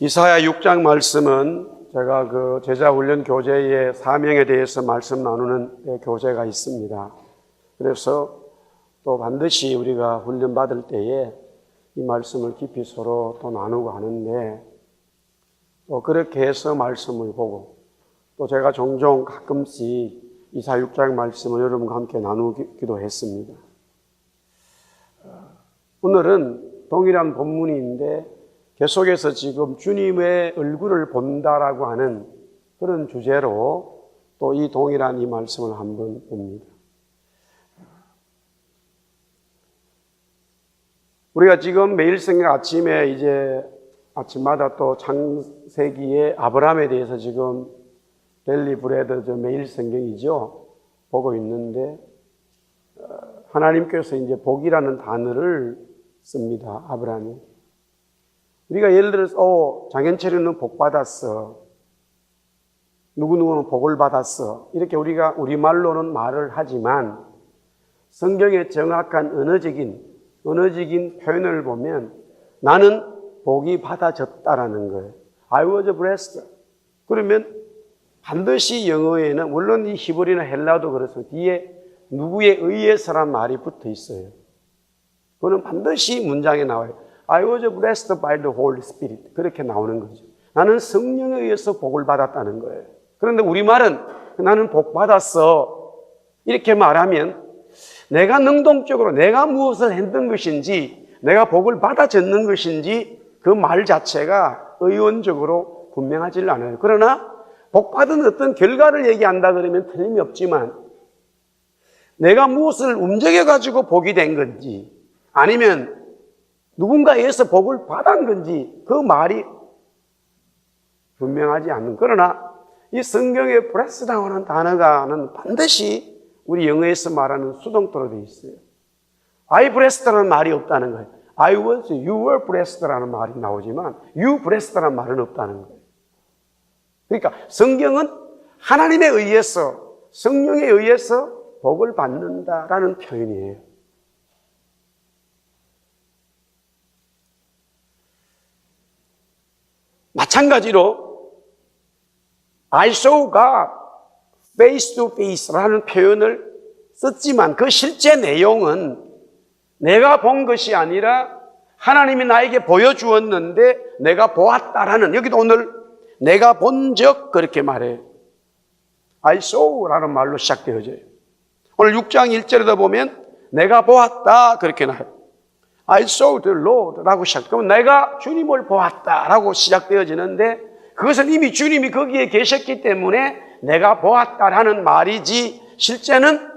이사야 6장 말씀은 제가 그 제자훈련 교재의 사명에 대해서 말씀 나누는 교재가 있습니다. 그래서 또 반드시 우리가 훈련받을 때에 이 말씀을 깊이 서로 또 나누고 하는데, 또 그렇게 해서 말씀을 보고 또 제가 종종 가끔씩 이사야 6장 말씀을 여러분과 함께 나누기도 했습니다. 오늘은 동일한 본문인데 계속해서 지금 주님의 얼굴을 본다라고 하는 그런 주제로 또 이 동일한 이 말씀을 한번 봅니다. 우리가 지금 매일 생각 아침에 이제 아침마다 또 창세기의 아브라함에 대해서 지금 델리 브레드 매일 성경이죠. 보고 있는데 하나님께서 이제 복이라는 단어를 씁니다. 아브라함이. 우리가 예를 들어서 장현철이는 복 받았어. 누구누구는 복을 받았어. 이렇게 우리가 우리말로는 말을 하지만 성경의 정확한 언어적인 표현을 보면 나는 복이 받아졌다라는 거예요. I was blessed. 그러면 반드시 영어에는 물론 이 히브리나 헬라도 그래서 뒤에 누구에 의해서란 말이 붙어 있어요. 그거는 반드시 문장에 나와요. I was blessed by the Holy Spirit. 그렇게 나오는 거죠. 나는 성령에 의해서 복을 받았다는 거예요. 그런데 우리말은 나는 복 받았어. 이렇게 말하면 내가 능동적으로 내가 무엇을 했던 것인지 내가 복을 받아졌는 것인지 그 말 자체가 의원적으로 분명하지 않아요. 그러나 복 받은 어떤 결과를 얘기한다 그러면 틀림이 없지만 내가 무엇을 움직여가지고 복이 된 건지 아니면 누군가에서 복을 받은 건지 그 말이 분명하지 않는. 그러나 이 성경에 blessed라는 단어가는 반드시 우리 영어에서 말하는 수동태로 되어 있어요. I blessed라는 말이 없다는 거예요. I was, you were blessed라는 말이 나오지만 you blessed라는 말은 없다는 거예요. 그러니까 성경은 하나님에 의해서 성령에 의해서 복을 받는다라는 표현이에요. 마찬가지로 I saw God face to face라는 표현을 썼지만 그 실제 내용은 내가 본 것이 아니라 하나님이 나에게 보여주었는데 내가 보았다라는, 여기도 오늘 내가 본 적 그렇게 말해요. I saw라는 말로 시작되어져요. 오늘 6장 1절에도 보면 내가 보았다 그렇게 나와요. I saw the Lord라고 시작되면 내가 주님을 보았다라고 시작되어지는데 그것은 이미 주님이 거기에 계셨기 때문에 내가 보았다라는 말이지 실제는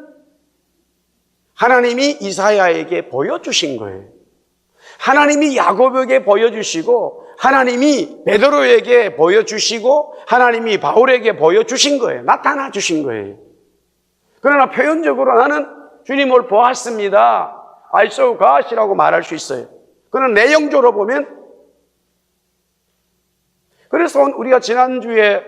하나님이 이사야에게 보여주신 거예요. 하나님이 야고보에게 보여주시고 하나님이 베드로에게 보여주시고 하나님이 바울에게 보여주신 거예요. 나타나 주신 거예요. 그러나 표현적으로 나는 주님을 보았습니다. I saw God이라고 말할 수 있어요. 그러나 내용적으로 보면 그래서 우리가 지난주에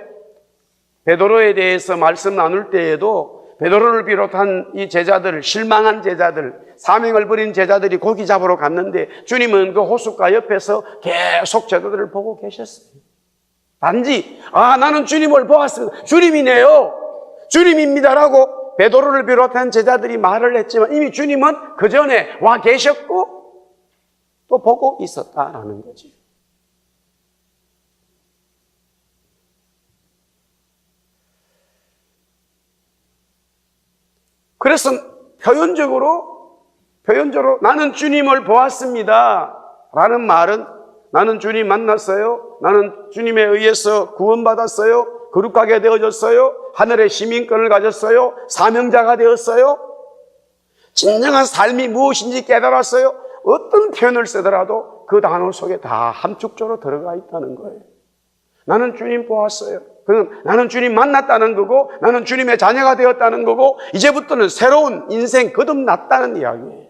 베드로에 대해서 말씀 나눌 때에도 베드로를 비롯한 이 제자들, 실망한 제자들, 사명을 버린 제자들이 고기 잡으러 갔는데 주님은 그 호숫가 옆에서 계속 제자들을 보고 계셨어요. 단지 나는 주님을 보았습니다. 주님이네요. 주님입니다라고 베드로를 비롯한 제자들이 말을 했지만 이미 주님은 그 전에 와 계셨고 또 보고 있었다라는 거지. 그래서 표현적으로 나는 주님을 보았습니다 라는 말은 나는 주님 만났어요. 나는 주님에 의해서 구원받았어요. 거룩하게 되어졌어요. 하늘의 시민권을 가졌어요. 사명자가 되었어요. 진정한 삶이 무엇인지 깨달았어요. 어떤 표현을 쓰더라도 그 단어 속에 다 함축적으로 들어가 있다는 거예요. 나는 주님 보았어요. 그럼 나는 주님 만났다는 거고 나는 주님의 자녀가 되었다는 거고 이제부터는 새로운 인생 거듭났다는 이야기예요.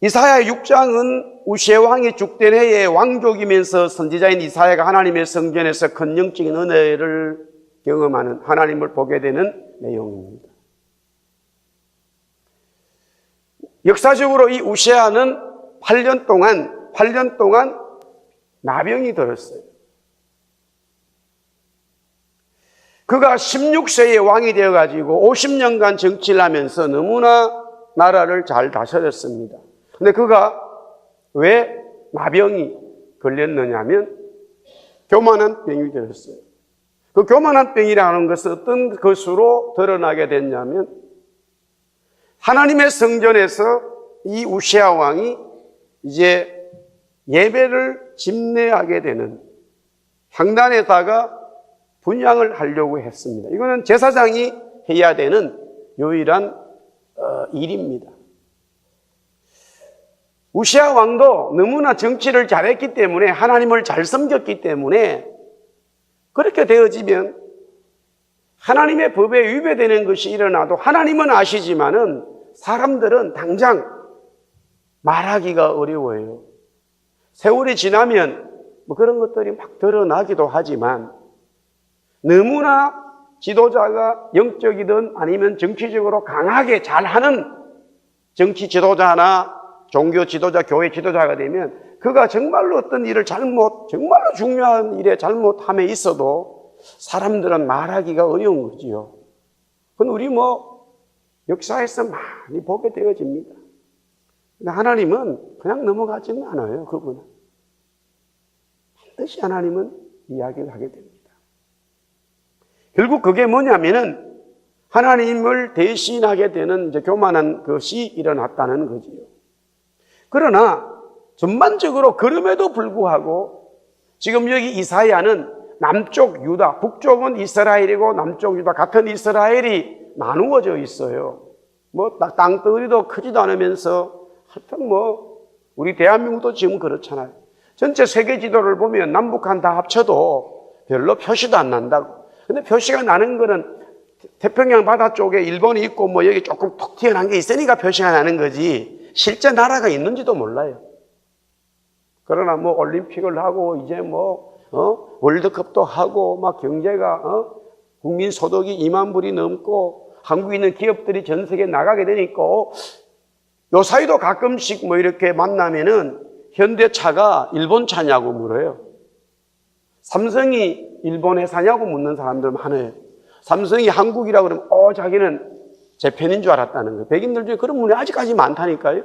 이사야 6장은 우시의 왕이 죽된 해에 왕족이면서 선지자인 이사야가 하나님의 성전에서 큰 영적인 은혜를 경험하는 하나님을 보게 되는 내용입니다. 역사적으로 이 우시아는 8년 동안 나병이 들었어요. 그가 16세에 왕이 되어가지고 50년간 정치를 하면서 너무나 나라를 잘 다스렸습니다. 근데 그가 왜 나병이 걸렸느냐 하면 교만한 병이 들었어요. 그 교만한 병이라는 것은 어떤 것으로 드러나게 됐냐면 하나님의 성전에서 이 우시아 왕이 이제 예배를 집례하게 되는 향단에다가 분향을 하려고 했습니다. 이거는 제사장이 해야 되는 유일한 일입니다. 우시아 왕도 너무나 정치를 잘했기 때문에 하나님을 잘 섬겼기 때문에 그렇게 되어지면 하나님의 법에 위배되는 것이 일어나도 하나님은 아시지만은 사람들은 당장 말하기가 어려워요. 세월이 지나면 뭐 그런 것들이 막 드러나기도 하지만 너무나 지도자가 영적이든 아니면 정치적으로 강하게 잘하는 정치 지도자나 종교 지도자, 교회 지도자가 되면 그가 정말로 어떤 일을 정말로 중요한 일에 잘못함에 있어도 사람들은 말하기가 어려운 거지요. 그건 우리 역사에서 많이 보게 되어집니다. 근데 하나님은 그냥 넘어가지는 않아요, 그분은. 반드시 하나님은 이야기를 하게 됩니다. 결국 그게 뭐냐면은 하나님을 대신하게 되는 이제 교만한 것이 일어났다는 거지요. 그러나 전반적으로 그럼에도 불구하고 지금 여기 이사야는 남쪽 유다, 북쪽은 이스라엘이고 남쪽 유다 같은 이스라엘이 나누어져 있어요. 땅덩어리도 크지도 않으면서 하여튼 우리 대한민국도 지금 그렇잖아요. 전체 세계 지도를 보면 남북한 다 합쳐도 별로 표시도 안 난다고. 근데 표시가 나는 거는 태평양 바다 쪽에 일본이 있고 여기 조금 톡 튀어나온 게 있으니까 표시가 나는 거지 실제 나라가 있는지도 몰라요. 그러나 올림픽을 하고 이제 월드컵도 하고 경제가 국민 소득이 2만 불이 넘고 한국에 있는 기업들이 전 세계에 나가게 되니까 요 사이도 가끔씩 이렇게 만나면은 현대차가 일본 차냐고 물어요. 삼성이 일본 회사냐고 묻는 사람들 많아요. 삼성이 한국이라고 그러면 자기는 제 편인 줄 알았다는 거예요. 백인들 중에 그런 분이 아직까지 많다니까요.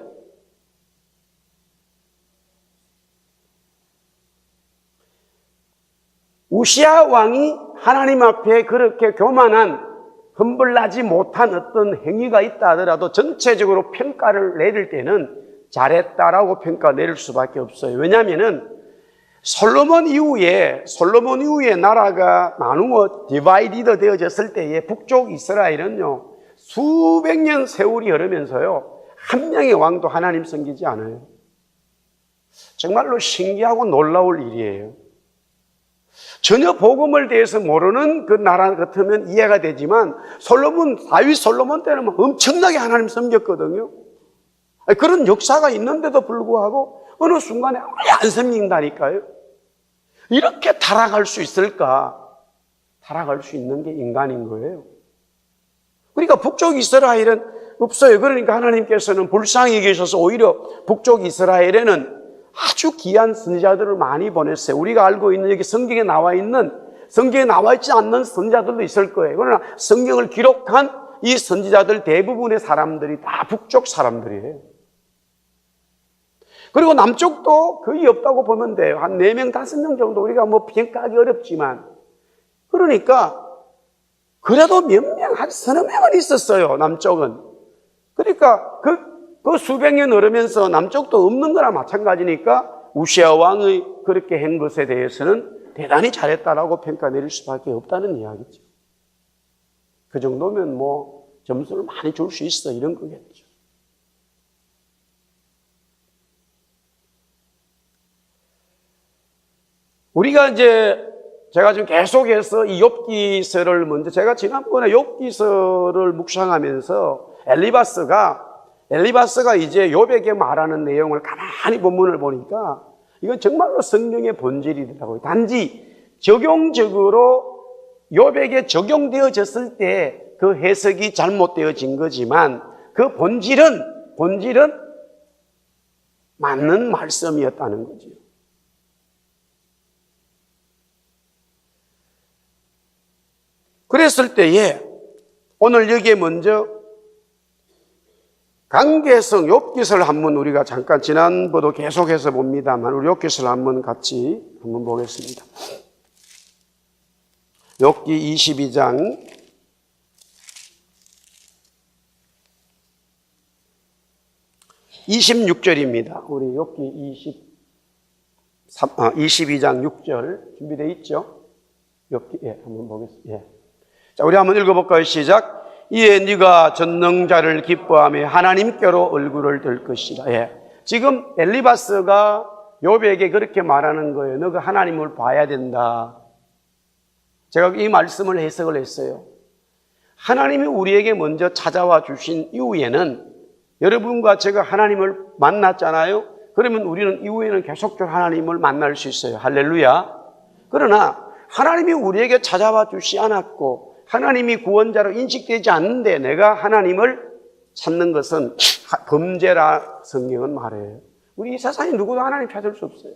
우시아 왕이 하나님 앞에 그렇게 교만한 humble-하지 못한 어떤 행위가 있다 하더라도 전체적으로 평가를 내릴 때는 잘했다라고 평가 내릴 수밖에 없어요. 왜냐하면은 솔로몬 이후에 나라가 나누어 디바이디드 되어졌을 때에 북쪽 이스라엘은요 수백 년 세월이 흐르면서요 한 명의 왕도 하나님 섬기지 않아요. 정말로 신기하고 놀라울 일이에요. 전혀 복음을 대해서 모르는 그 나라 같으면 이해가 되지만 다윗 솔로몬 때는 엄청나게 하나님 섬겼거든요. 그런 역사가 있는데도 불구하고 어느 순간에 아예 안 섬긴다니까요. 이렇게 타락할 수 있을까? 타락할 수 있는 게 인간인 거예요. 그러니까 북쪽 이스라엘은 없어요. 그러니까 하나님께서는 불쌍히 여기셔서 오히려 북쪽 이스라엘에는 아주 귀한 선지자들을 많이 보냈어요. 우리가 알고 있는 여기 성경에 나와 있지 않는 선지자들도 있을 거예요. 그러나 성경을 기록한 이 선지자들 대부분의 사람들이 다 북쪽 사람들이에요. 그리고 남쪽도 거의 없다고 보면 돼요. 한 4명, 5명 정도 우리가 평가하기 어렵지만. 그러니까 그래도 몇 명, 한 서너 명은 있었어요, 남쪽은. 그러니까 그 수백 년 흐르면서 남쪽도 없는 거나 마찬가지니까 우시아 왕의 그렇게 한 것에 대해서는 대단히 잘했다라고 평가 내릴 수밖에 없다는 이야기죠. 그 정도면 점수를 많이 줄 수 있어, 이런 거겠죠. 우리가 제가 지금 계속해서 이 욥기서를 먼저, 제가 지난번에 욥기서를 묵상하면서 엘리바스가 이제 욥에게 말하는 내용을 가만히 본문을 보니까 이건 정말로 성경의 본질이더라고요. 단지 적용적으로 욥에게 적용되어졌을 때 그 해석이 잘못되어진 거지만 그 본질은 본질은 맞는 말씀이었다는 거죠. 그랬을 때에 오늘 여기에 먼저 관계성 욥기서를 한번 우리가 잠깐 지난번도 계속해서 봅니다만 우리 욥기서를 한번 같이 한번 보겠습니다. 욥기 22장 26절입니다. 우리 욥기 22장 6절 준비되어 있죠? 욥기 한번 보겠습니다. 자, 우리 한번 읽어볼까요? 시작. 이에 네가 전능자를 기뻐하며 하나님께로 얼굴을 들 것이다. 지금 엘리바스가 욥에게 그렇게 말하는 거예요. 너가 하나님을 봐야 된다. 제가 이 말씀을 해석을 했어요. 하나님이 우리에게 먼저 찾아와 주신 이후에는 여러분과 제가 하나님을 만났잖아요. 그러면 우리는 이후에는 계속적으로 하나님을 만날 수 있어요. 할렐루야. 그러나 하나님이 우리에게 찾아와 주시 않았고 하나님이 구원자로 인식되지 않는데 내가 하나님을 찾는 것은 범죄라 성경은 말해요. 우리 이 세상에 누구도 하나님 찾을 수 없어요.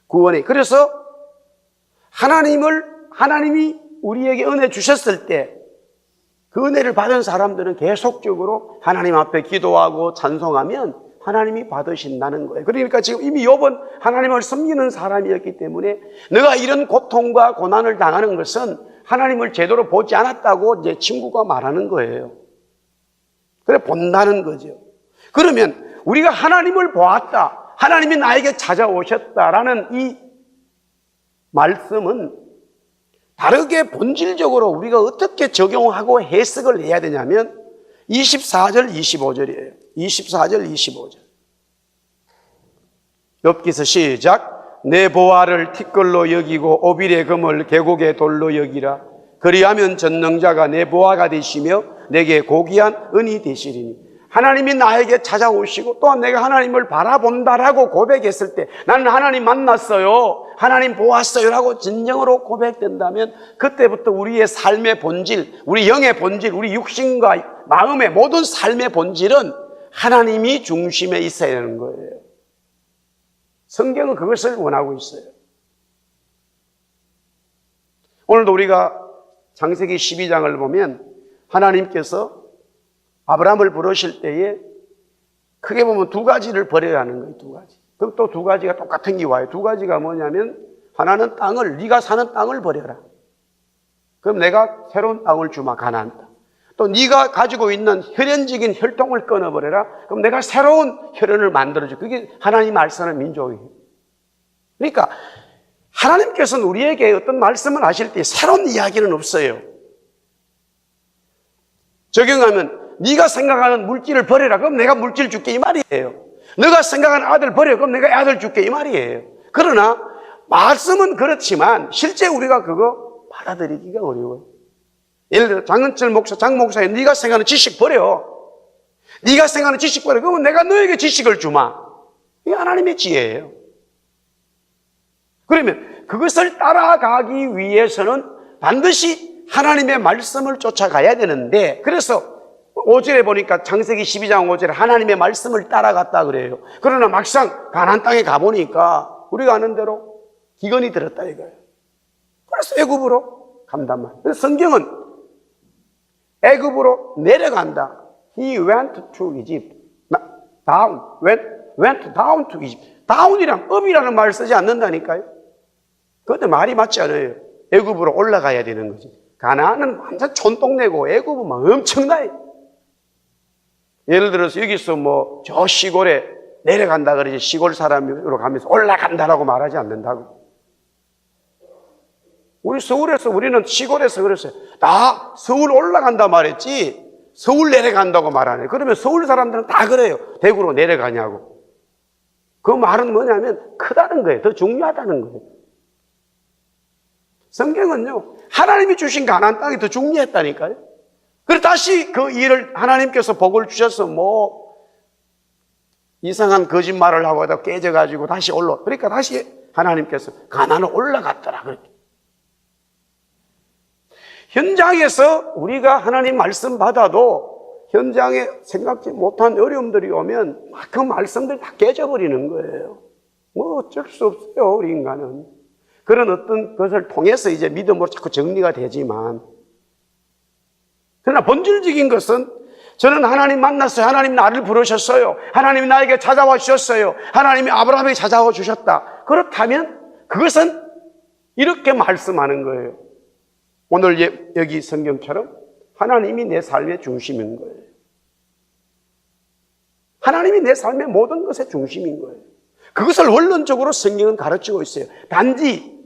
구원이. 그래서 하나님이 우리에게 은혜 주셨을 때 그 은혜를 받은 사람들은 계속적으로 하나님 앞에 기도하고 찬송하면 하나님이 받으신다는 거예요. 그러니까 지금 이미 욥은 하나님을 섬기는 사람이었기 때문에 내가 이런 고통과 고난을 당하는 것은 하나님을 제대로 보지 않았다고 이제 친구가 말하는 거예요. 그래 본다는 거죠. 그러면 우리가 하나님을 보았다, 하나님이 나에게 찾아오셨다라는 이 말씀은 다르게 본질적으로 우리가 어떻게 적용하고 해석을 해야 되냐면 24절 25절이에요. 24절 25절. 욥기서 시작. 내 보화를 티끌로 여기고 오빌의 금을 계곡의 돌로 여기라. 그리하면 전능자가 내 보화가 되시며 내게 고귀한 은이 되시리니. 하나님이 나에게 찾아오시고 또한 내가 하나님을 바라본다라고 고백했을 때 나는 하나님 만났어요, 하나님 보았어요 라고 진정으로 고백된다면 그때부터 우리의 삶의 본질, 우리 영의 본질, 우리 육신과 마음의 모든 삶의 본질은 하나님이 중심에 있어야 되는 거예요. 성경은 그것을 원하고 있어요. 오늘도 우리가 창세기 12장을 보면 하나님께서 아브라함을 부르실 때에 크게 보면 두 가지를 버려야 하는 거예요. 두 가지. 그럼 또 두 가지가 똑같은 게 와요. 두 가지가 뭐냐면 하나는 땅을, 네가 사는 땅을 버려라. 그럼 내가 새로운 땅을 주마, 가나안 땅. 또 네가 가지고 있는 혈연적인 혈통을 끊어버려라. 그럼 내가 새로운 혈연을 만들어줘. 그게 하나님 말씀하는 민족이에요. 그러니까 하나님께서는 우리에게 어떤 말씀을 하실 때 새로운 이야기는 없어요. 적용하면 네가 생각하는 물질을 버려라. 그럼 내가 물질 줄게 이 말이에요. 너가 생각하는 아들 버려. 그럼 내가 아들 줄게 이 말이에요. 그러나 말씀은 그렇지만 실제 우리가 그거 받아들이기가 어려워요. 예를 들어 장은철 목사, 장 목사님, 네가 생각하는 지식 버려. 네가 생각하는 지식 버려. 그러면 내가 너에게 지식을 주마. 이게 하나님의 지혜예요. 그러면 그것을 따라가기 위해서는 반드시 하나님의 말씀을 쫓아가야 되는데, 그래서 5절에 보니까 창세기 12장 5절에 하나님의 말씀을 따라갔다 그래요. 그러나 막상 가나안 땅에 가보니까 우리가 아는 대로 기근이 들었다 이거예요. 그래서 애굽으로 간단 말이에요. 그래서 성경은 애굽으로 내려간다. He went to Egypt. down. went down to Egypt. down이랑 up이라는 말을 쓰지 않는다니까요. 그것도 말이 맞지 않아요. 애굽으로 올라가야 되는 거지. 가나안은 완전 촌동네고 애굽은 막 엄청나요. 예를 들어서 여기서 저 시골에 내려간다 그러지 시골 사람으로 가면서 올라간다라고 말하지 않는다고. 우리 서울에서 우리는 시골에서 그랬어요. 나 서울 올라간다 말했지 서울 내려간다고 말하네. 그러면 서울 사람들은 다 그래요. 대구로 내려가냐고. 그 말은 뭐냐면 크다는 거예요. 더 중요하다는 거예요. 성경은요, 하나님이 주신 가나안 땅이 더 중요했다니까요. 그래서 다시 그 일을 하나님께서 복을 주셔서 이상한 거짓말을 하고 하다 깨져가지고 다시 그러니까 다시 하나님께서 가나안을 올라갔더라. 그렇게. 현장에서 우리가 하나님 말씀 받아도 현장에 생각지 못한 어려움들이 오면 그 말씀들 다 깨져버리는 거예요. 뭐 어쩔 수 없어요, 우리 인간은. 그런 어떤 것을 통해서 이제 믿음으로 자꾸 정리가 되지만, 그러나 본질적인 것은 저는 하나님 만났어요. 하나님 나를 부르셨어요. 하나님이 나에게 찾아와 주셨어요. 하나님이 아브라함에게 찾아와 주셨다. 그렇다면 그것은 이렇게 말씀하는 거예요. 오늘 여기 성경처럼 하나님이 내 삶의 중심인 거예요. 하나님이 내 삶의 모든 것의 중심인 거예요. 그것을 원론적으로 성경은 가르치고 있어요. 단지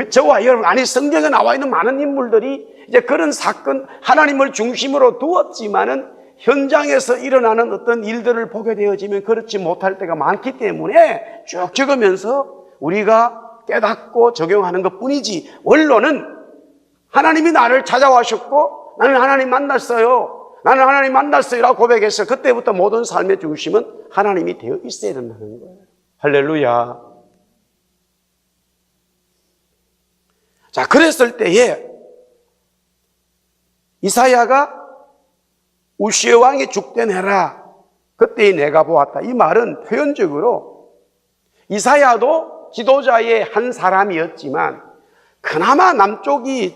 저와 여러분, 아니 성경에 나와 있는 많은 인물들이 이제 그런 사건, 하나님을 중심으로 두었지만은 현장에서 일어나는 어떤 일들을 보게 되어지면 그렇지 못할 때가 많기 때문에 쭉 적으면서 우리가 깨닫고 적용하는 것 뿐이지, 원론은 하나님이 나를 찾아와셨고 나는 하나님 만났어요. 나는 하나님 만났어요 라고 고백했어요. 그때부터 모든 삶의 중심은 하나님이 되어 있어야 된다는 거예요. 할렐루야. 자, 그랬을 때에 이사야가 우시의 왕이 죽된 해라, 그때에 내가 보았다. 이 말은 표현적으로 이사야도 지도자의 한 사람이었지만 그나마 남쪽이,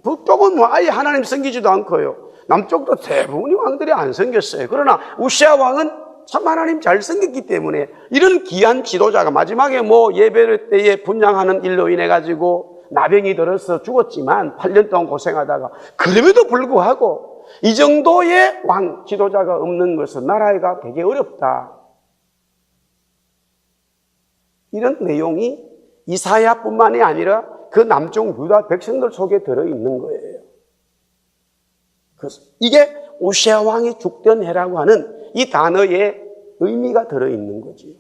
북쪽은 뭐 아예 하나님 섬기지도 않고요. 남쪽도 대부분이 왕들이 안 섬겼어요. 그러나 우시아 왕은 참 하나님 잘 섬겼기 때문에 이런 귀한 지도자가 마지막에 뭐 예배 때에 분양하는 일로 인해 가지고 나병이 들어서 죽었지만 8년 동안 고생하다가, 그럼에도 불구하고 이 정도의 왕 지도자가 없는 것은 나라가 되게 어렵다. 이런 내용이 이사야뿐만이 아니라 그 남쪽 유다 백성들 속에 들어있는 거예요. 그래서 이게 우시아 왕이 죽던 해라고 하는 이 단어에 의미가 들어있는 거지요.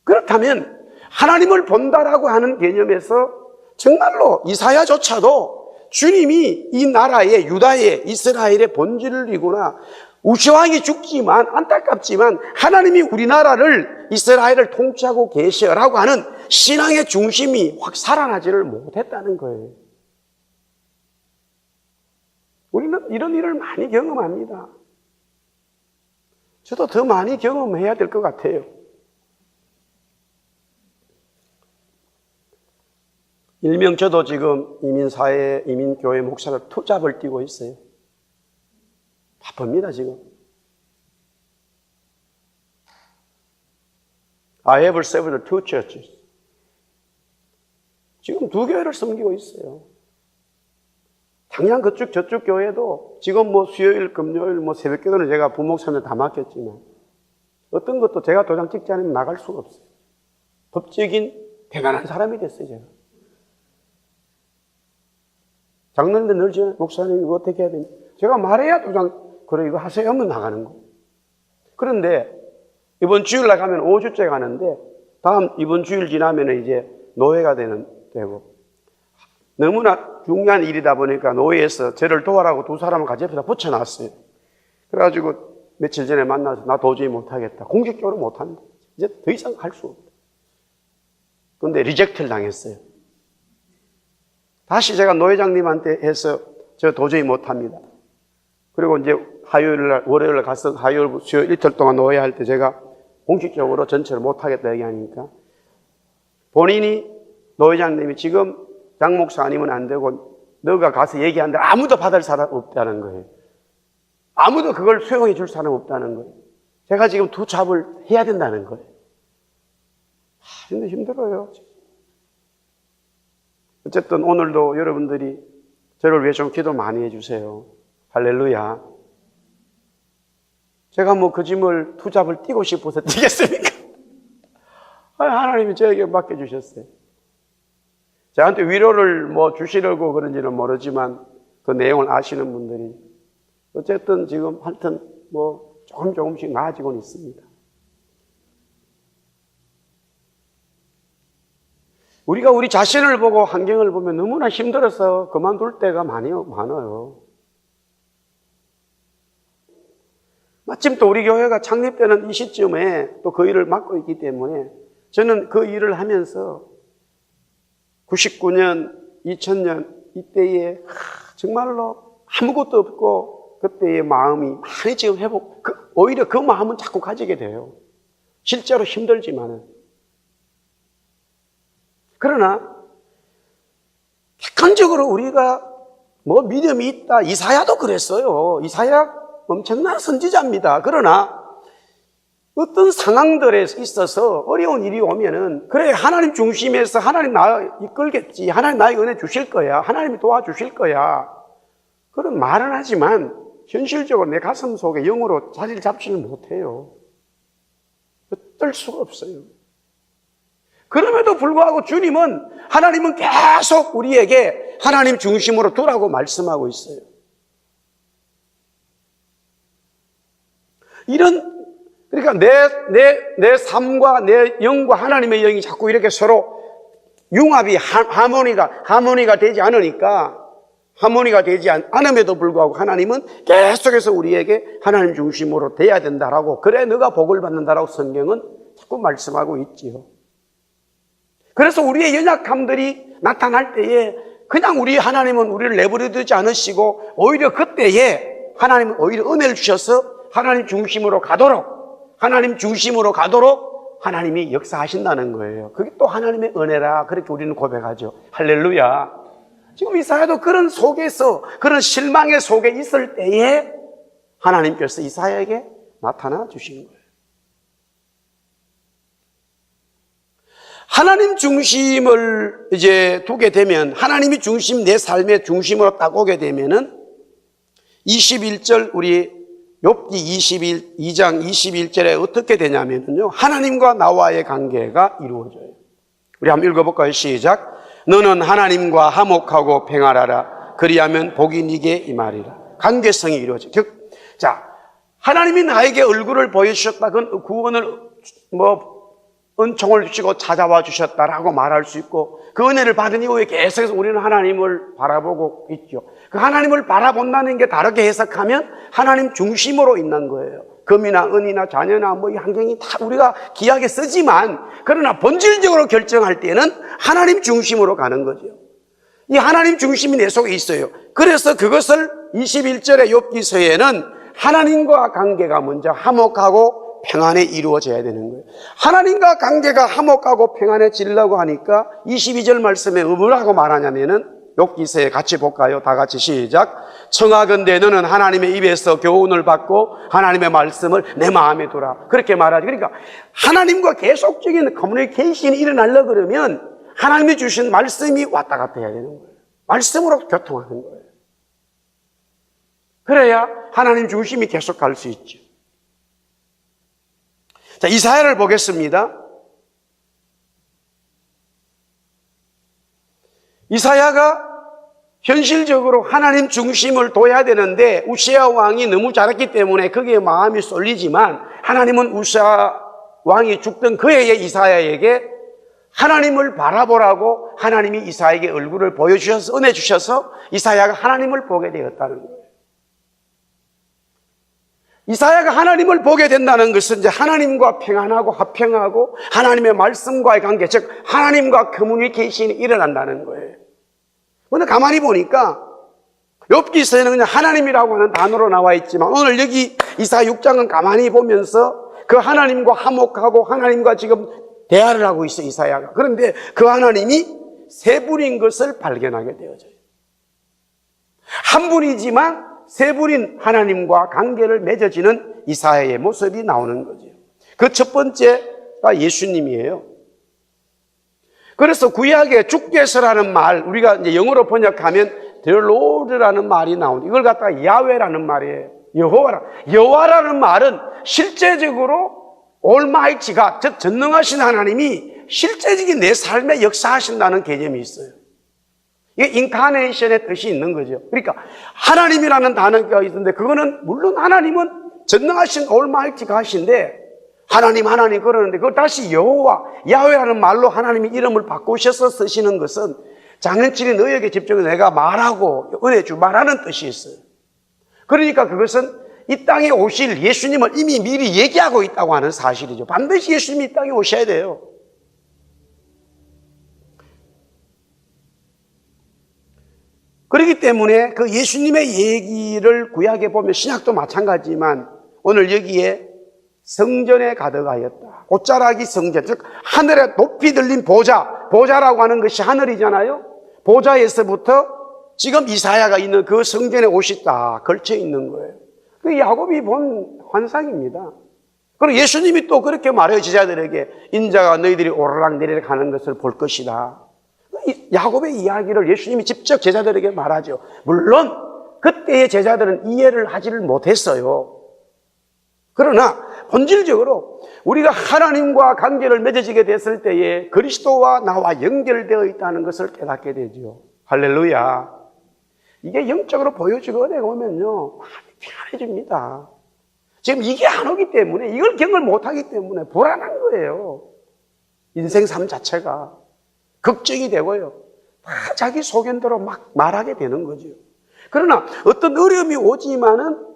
그렇다면 하나님을 본다라고 하는 개념에서 정말로 이사야조차도 주님이 이 나라의, 유다의, 이스라엘의 본질이구나, 우시아 왕이 죽지만 안타깝지만 하나님이 우리나라를, 이스라엘을 통치하고 계셔라고 하는 신앙의 중심이 확 살아나지를 못했다는 거예요. 우리는 이런 일을 많이 경험합니다. 저도 더 많이 경험해야 될 것 같아요. 일명 저도 지금 이민사회, 이민교회 목사로 투잡을 뛰고 있어요. 바쁩니다, 지금. I have served two churches. 지금 두 교회를 섬기고 있어요. 당장 그쪽 저쪽 교회도 지금 뭐 수요일, 금요일, 뭐 새벽 기도는 제가 부목사님 다 맡겼지만 어떤 것도 제가 도장 찍지 않으면 나갈 수가 없어요. 법적인 대단한 사람이 됐어요, 제가. 장로님들 늘 저 목사님 이거 어떻게 해야 되냐? 제가 말해야 도장, 그래 이거 하세요 하면 나가는 거. 그런데 이번 주일 나가면 5주째 가는데 이번 주일 지나면 이제 노예가 되고, 너무나 중요한 일이다 보니까 노예에서 저를 도와라고 두 사람을 같이 옆에다 붙여놨어요. 그래가지고 며칠 전에 만나서 나 도저히 못하겠다. 공식적으로 못한다. 이제 더 이상 할 수 없다. 그런데 리젝트를 당했어요. 다시 제가 노회장님한테 해서 저 도저히 못합니다. 그리고 이제 화요일날, 월요일날 가서 화요일, 수요일 이틀 동안 노회할 때 제가 공식적으로 전체를 못하겠다 얘기하니까 본인이, 노회장님이 지금 장 목사 아니면 안 되고 너가 가서 얘기하는데 아무도 받을 사람 없다는 거예요. 아무도 그걸 수용해 줄 사람 없다는 거예요. 제가 지금 투잡을 해야 된다는 거예요. 근데 힘들어요. 어쨌든 오늘도 여러분들이 저를 위해 좀 기도 많이 해주세요. 할렐루야. 제가 뭐 그 짐을, 투잡을 뛰고 싶어서 뛰겠습니까? 하나님이 저에게 맡겨주셨어요. 저한테 위로를 뭐 주시려고 그런지는 모르지만 그 내용을 아시는 분들이 어쨌든 지금 하여튼 뭐 조금씩 나아지고는 있습니다. 우리가 우리 자신을 보고 환경을 보면 너무나 힘들어서 그만둘 때가 많아요. 마침 또 우리 교회가 창립되는 이 시점에 또 그 일을 맡고 있기 때문에 저는 그 일을 하면서 99년, 2000년, 이때에 정말로 아무것도 없고 그때의 마음이 많이 지금 오히려 그 마음은 자꾸 가지게 돼요. 실제로 힘들지만은. 그러나 객관적으로 우리가 뭐 믿음이 있다. 이사야도 그랬어요. 이사야 엄청난 선지자입니다. 그러나 어떤 상황들에 있어서 어려운 일이 오면은 그래 하나님 중심에서 하나님 나 이끌겠지. 하나님 나에게 은혜 주실 거야. 하나님이 도와주실 거야. 그런 말은 하지만 현실적으로 내 가슴 속에 영으로 자리를 잡지를 못해요. 어떨 수가 없어요. 그럼에도 불구하고 하나님은 계속 우리에게 하나님 중심으로 두라고 말씀하고 있어요. 그러니까 내 삶과 내 영과 하나님의 영이 자꾸 이렇게 서로 융합이, 하모니가 되지 않으니까, 하모니가 되지 않음에도 불구하고 하나님은 계속해서 우리에게 하나님 중심으로 돼야 된다라고, 그래 너가 복을 받는다라고 성경은 자꾸 말씀하고 있지요. 그래서 우리의 연약함들이 나타날 때에 그냥 하나님은 우리를 내버려두지 않으시고 오히려 그때에 하나님은 오히려 은혜를 주셔서 하나님 중심으로 가도록 하나님이 역사하신다는 거예요. 그게 또 하나님의 은혜라 그렇게 우리는 고백하죠. 할렐루야. 지금 이사야도 그런 속에서 그런 실망의 속에 있을 때에 하나님께서 이사야에게 나타나 주신 거예요. 하나님 중심을 이제 두게 되면, 하나님이 중심, 내 삶의 중심으로 딱 오게 되면은 21절 우리 욥기 22장 21절에 어떻게 되냐면요, 하나님과 나와의 관계가 이루어져요. 우리 한번 읽어볼까요? 시작. 너는 하나님과 화목하고 평안하라. 그리하면 복이 네게 임하리라. 관계성이 이루어져요. 자, 하나님이 나에게 얼굴을 보여주셨다. 그건 구원을 은총을 주시고 찾아와 주셨다라고 말할 수 있고, 그 은혜를 받은 이후에 계속해서 우리는 하나님을 바라보고 있죠. 그 하나님을 바라본다는 게 다르게 해석하면 하나님 중심으로 있는 거예요. 금이나 은이나 자녀나 이 환경이 다 우리가 귀하게 쓰지만, 그러나 본질적으로 결정할 때는 하나님 중심으로 가는 거죠. 이 하나님 중심이 내 속에 있어요. 그래서 그것을 21절의 욥기서에는 하나님과 관계가 먼저 화목하고 평안에 이루어져야 되는 거예요. 하나님과 관계가 화목하고 평안해지려고 하니까 22절 말씀에 뭐라고 말하냐면은, 욥기서에 같이 볼까요? 다 같이 시작. 청하건대 너는 하나님의 입에서 교훈을 받고 하나님의 말씀을 내 마음에 두라. 그렇게 말하죠. 그러니까 하나님과 계속적인 커뮤니케이션이 일어나려고 그러면 하나님이 주신 말씀이 왔다 갔다 해야 되는 거예요. 말씀으로 교통하는 거예요. 그래야 하나님 중심이 계속 갈 수 있죠. 자, 이사야를 보겠습니다. 이사야가 현실적으로 하나님 중심을 둬야 되는데 우시아 왕이 너무 잘했기 때문에 거기에 마음이 쏠리지만, 하나님은 우시아 왕이 죽던 그 해에 이사야에게 하나님을 바라보라고 하나님이 이사야에게 얼굴을 보여주셔서 은혜 주셔서 이사야가 하나님을 보게 되었다는 거예요. 이사야가 하나님을 보게 된다는 것은 이제 하나님과 평안하고 화평하고 하나님의 말씀과의 관계, 즉 하나님과 커뮤니케이션이 일어난다는 거예요. 근데 가만히 보니까 욥기서에는 그냥 하나님이라고 하는 단어로 나와 있지만, 오늘 여기 이사야 6장은 가만히 보면서 그 하나님과 화목하고 하나님과 지금 대화를 하고 있어요, 이사야가. 그런데 그 하나님이 세 분인 것을 발견하게 되어져요. 한 분이지만 세 분인 하나님과 관계를 맺어지는 이사야의 모습이 나오는 거죠. 그 첫 번째가 예수님이에요. 그래서 구약에 주께서라는 말, 우리가 이제 영어로 번역하면 The Lord라는 말이 나오는데, 이걸 갖다가 야훼라는 말이에요. 여호와라는 말은 실제적으로 Almighty가, 즉 전능하신 하나님이 실제적인 내 삶에 역사하신다는 개념이 있어요. 이게 인카네이션의 뜻이 있는 거죠. 그러니까 하나님이라는 단어가 있는데, 그거는 물론 하나님은 전능하신 Almighty가 하신데, 하나님 그러는데 그걸 다시 여호와, 야훼라는 말로 하나님이 이름을 바꾸셔서 쓰시는 것은 장년치리 너희에게 집중해서 내가 말하고 은혜 주 말하는 뜻이 있어요. 그러니까 그것은 이 땅에 오실 예수님을 이미 미리 얘기하고 있다고 하는 사실이죠. 반드시 예수님이 이 땅에 오셔야 돼요. 그렇기 때문에 그 예수님의 얘기를 구약에 보면 신약도 마찬가지지만 오늘 여기에 성전에 가득하였다. 옷자락이 성전, 즉 하늘에 높이 들린 보좌, 보좌라고 하는 것이 하늘이잖아요. 보좌에서부터 지금 이사야가 있는 그 성전에 옷이 딱 걸쳐 있는 거예요. 그 야곱이 본 환상입니다. 그리고 예수님이 또 그렇게 말해요. 제자들에게 인자가 너희들이 오르락내리락 하는 것을 볼 것이다. 야곱의 이야기를 예수님이 직접 제자들에게 말하죠. 물론 그때의 제자들은 이해를 하지를 못했어요. 그러나 본질적으로 우리가 하나님과 관계를 맺어지게 됐을 때에 그리스도와 나와 연결되어 있다는 것을 깨닫게 되죠. 할렐루야. 이게 영적으로 보여지고 내가 오면요 마음이 편해집니다. 지금 이게 안 오기 때문에, 이걸 경험을 못하기 때문에 불안한 거예요. 인생 삶 자체가 걱정이 되고요, 다 자기 소견대로 막 말하게 되는 거죠. 그러나 어떤 어려움이 오지만은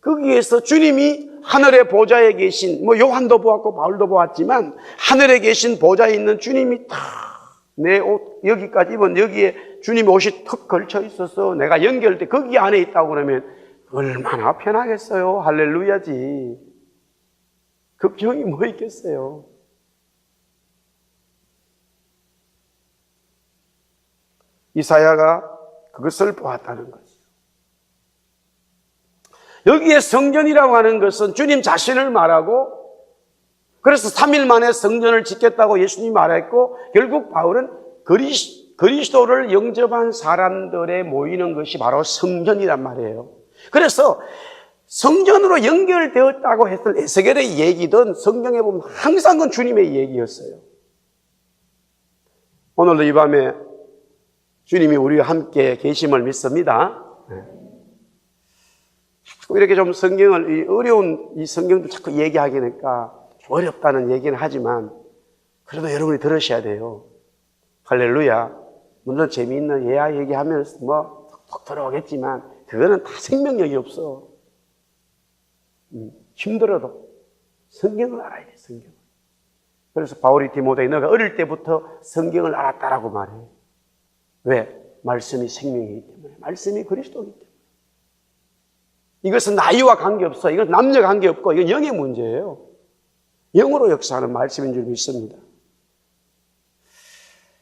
거기에서 주님이 하늘의 보좌에 계신, 요한도 보았고 바울도 보았지만 하늘에 계신 보좌에 있는 주님이 다 내 옷 여기까지 입은 여기에 주님의 옷이 턱 걸쳐 있어서 내가 연결돼 거기 안에 있다고 그러면 얼마나 편하겠어요. 할렐루야지. 걱정이 뭐 있겠어요. 이사야가 그것을 보았다는 거죠. 여기에 성전이라고 하는 것은 주님 자신을 말하고, 그래서 3일 만에 성전을 짓겠다고 예수님이 말했고, 결국 바울은 그리스도를 영접한 사람들의 모이는 것이 바로 성전이란 말이에요. 그래서 성전으로 연결되었다고 했던 에스겔의 얘기든 성경에 보면 항상 그건 주님의 얘기였어요. 오늘도 이 밤에 주님이 우리와 함께 계심을 믿습니다. 자꾸 이렇게 좀 성경을, 어려운 이 성경도 자꾸 얘기하기니까 어렵다는 얘기는 하지만 그래도 여러분이 들으셔야 돼요. 할렐루야. 물론 재미있는 예화 얘기하면서 톡톡 들어오겠지만 그거는 다 생명력이 없어. 힘들어도 성경을 알아야 돼, 성경을. 그래서 바울이 디모데, 너가 어릴 때부터 성경을 알았다라고 말해. 왜? 말씀이 생명이기 때문에. 말씀이 그리스도이기 때문에. 이것은 나이와 관계없어. 이건 남녀 관계없고 이건 영의 문제예요. 영으로 역사하는 말씀인 줄 믿습니다.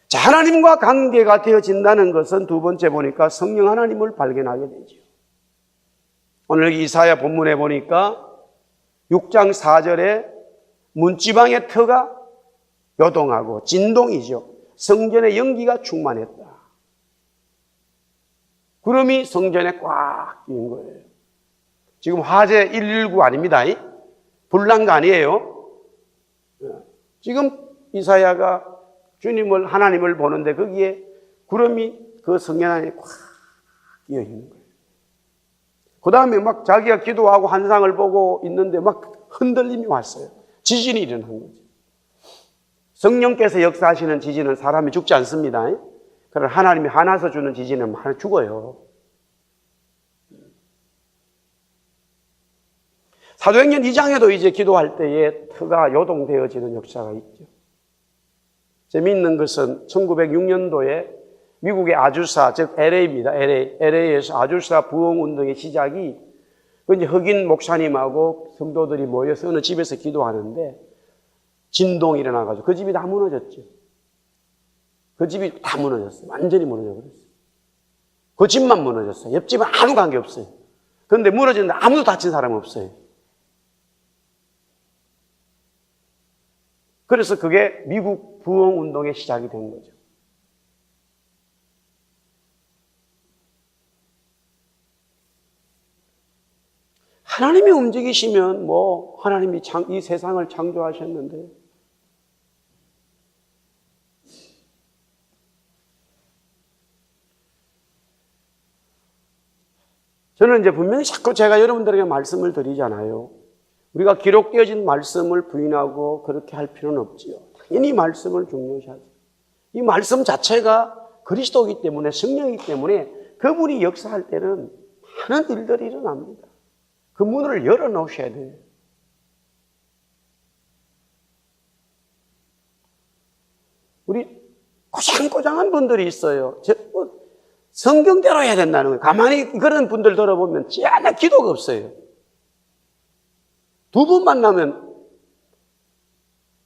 자, 하나님과 관계가 되어진다는 것은 두 번째 보니까 성령 하나님을 발견하게 되죠. 오늘 여기 이사야 본문에 보니까 6장 4절에 문지방의 터가 요동하고 진동이죠. 성전의 연기가 충만했다. 구름이 성전에 꽉 끼인 거예요. 지금 화재 119 아닙니다. 불난 거 아니에요. 지금 이사야가 주님을, 하나님을 보는데 거기에 구름이 그 성전 안에 꽉 끼어 있는 거예요. 그 다음에 막 자기가 기도하고 환상을 보고 있는데 막 흔들림이 왔어요. 지진이 일어난 거죠. 성령께서 역사하시는 지진은 사람이 죽지 않습니다. 그러나 하나님이 화나서 주는 지진은 많이 죽어요. 사도행전 2장에도 이제 기도할 때에 터가 요동되어지는 역사가 있죠. 재미있는 것은 1906년도에 미국의 아주사, 즉 LA입니다. LA에서 아주사 부흥운동의 시작이, 그 이제 흑인 목사님하고 성도들이 모여서 어느 집에서 기도하는데 진동이 일어나가지고 그 집이 다 무너졌죠. 그 집이 다 무너졌어요. 완전히 무너져 버렸어요. 그 집만 무너졌어요. 옆집은 아무 관계 없어요. 그런데 무너졌는데 아무도 다친 사람 없어요. 그래서 그게 미국 부흥운동의 시작이 된 거죠. 하나님이 움직이시면 하나님이 이 세상을 창조하셨는데 저는 이제 분명히 자꾸 제가 여러분들에게 말씀을 드리잖아요. 우리가 기록되어진 말씀을 부인하고 그렇게 할 필요는 없지요. 당연히 말씀을 중요시하죠. 이 말씀 자체가 그리스도이기 때문에, 성령이기 때문에 그분이 역사할 때는 많은 일들이 일어납니다. 그 문을 열어놓으셔야 돼요. 우리 꼬장꼬장한 분들이 있어요. 성경대로 해야 된다는 거예요. 가만히 그런 분들 들어보면 진짜 기도가 없어요. 두 분 만나면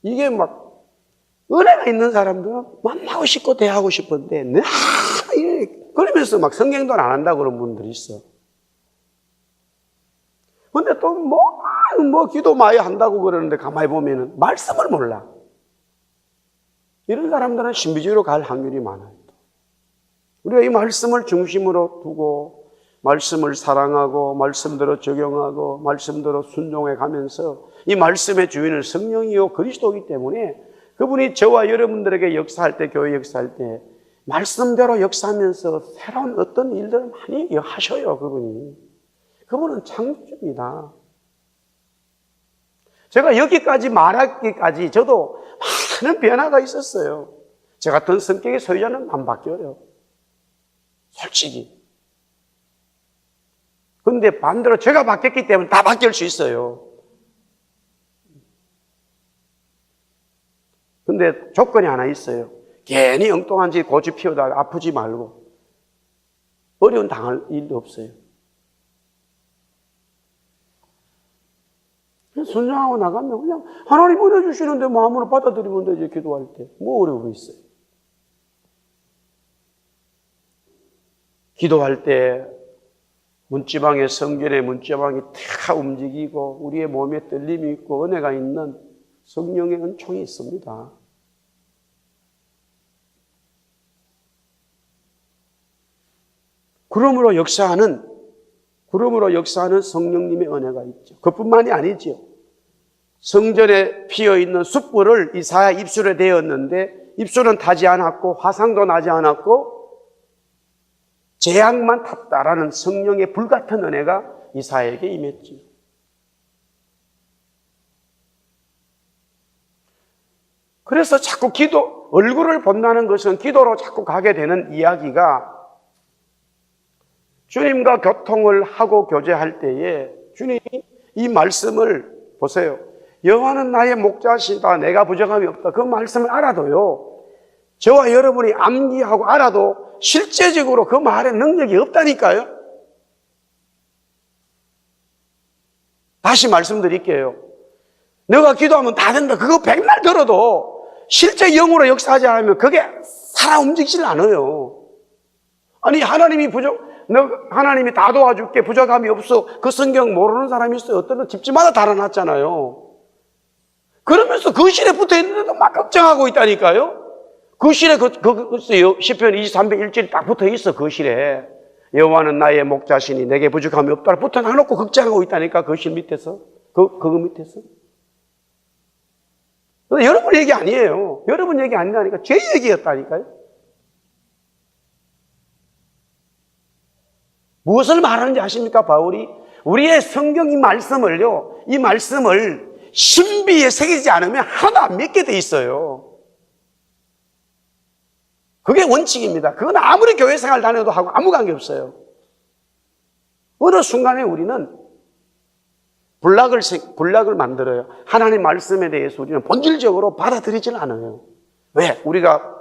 이게 막 은혜가 있는 사람들은 만나고 싶고 대하고 싶은데 그러면서 막 성경도 안 한다고 그런 분들이 있어. 근데 또 뭐 기도 많이 한다고 그러는데 가만히 보면은 말씀을 몰라. 이런 사람들은 신비주의로 갈 확률이 많아요. 우리가 이 말씀을 중심으로 두고 말씀을 사랑하고 말씀대로 적용하고 말씀대로 순종해 가면서 이 말씀의 주인은 성령이요 그리스도이기 때문에 그분이 저와 여러분들에게 역사할 때, 교회 역사할 때 말씀대로 역사하면서 새로운 어떤 일들을 많이 하셔요. 그분은 창조주입니다. 제가 여기까지 말하기까지 저도 많은 변화가 있었어요. 저 같은 성격의 소유자는 안 바뀌어요. 솔직히. 근데 반대로 제가 바뀌었기 때문에 다 바뀔 수 있어요. 근데 조건이 하나 있어요. 괜히 엉뚱한 짓 고집 피우다가 아프지 말고 어려운 당할 일도 없어요. 순종하고 나가면 그냥 하나님 은혜 주시는데 마음으로 받아들이면 되지. 기도할 때 뭐 어려움이 있어요. 기도할 때 문지방의 성전의 문지방이 탁 움직이고 우리의 몸에 떨림이 있고 은혜가 있는 성령의 은총이 있습니다. 그러므로 역사하는 성령님의 은혜가 있죠. 그뿐만이 아니죠. 성전에 피어있는 숯불을 이사야 입술에 대었는데 입술은 타지 않았고 화상도 나지 않았고 재앙만 탔다라는 성령의 불같은 은혜가 이사야에게 임했지요. 그래서 자꾸 얼굴을 본다는 것은 기도로 자꾸 가게 되는 이야기가 주님과 교통을 하고 교제할 때에 주님이 이 말씀을 보세요. 여호와는 나의 목자시다. 내가 부족함이 없다. 그 말씀을 알아도요. 저와 여러분이 암기하고 알아도 실제적으로 그 말에 능력이 없다니까요. 다시 말씀드릴게요. 너가 기도하면 다 된다. 그거 백날 들어도 실제 영으로 역사하지 않으면 그게 살아 움직이질 않아요. 아니 하나님이 다 도와줄게 부족함이 없어. 그 성경 모르는 사람이 있어요. 어떤 집집마다 달아놨잖아요. 그러면서 거실에 붙어 있는데도 막 걱정하고 있다니까요. 거실에 시편 23편 1절이 딱 붙어 있어. 거실에 여호와는 나의 목자시니 내게 부족함이 없다 붙어 놔놓고 걱정하고 있다니까. 거실 밑에서 그거 밑에서. 여러분 얘기 아니에요. 여러분 얘기 아니라니까. 제 얘기였다니까요. 무엇을 말하는지 아십니까? 바울이 우리의 성경 이 말씀을 신비에 새기지 않으면 하나도 안 믿게 돼 있어요. 그게 원칙입니다. 그건 아무리 교회 생활 다녀도 하고 아무 관계 없어요. 어느 순간에 우리는 불락을 만들어요. 하나님 말씀에 대해서 우리는 본질적으로 받아들이질 않아요. 왜? 우리가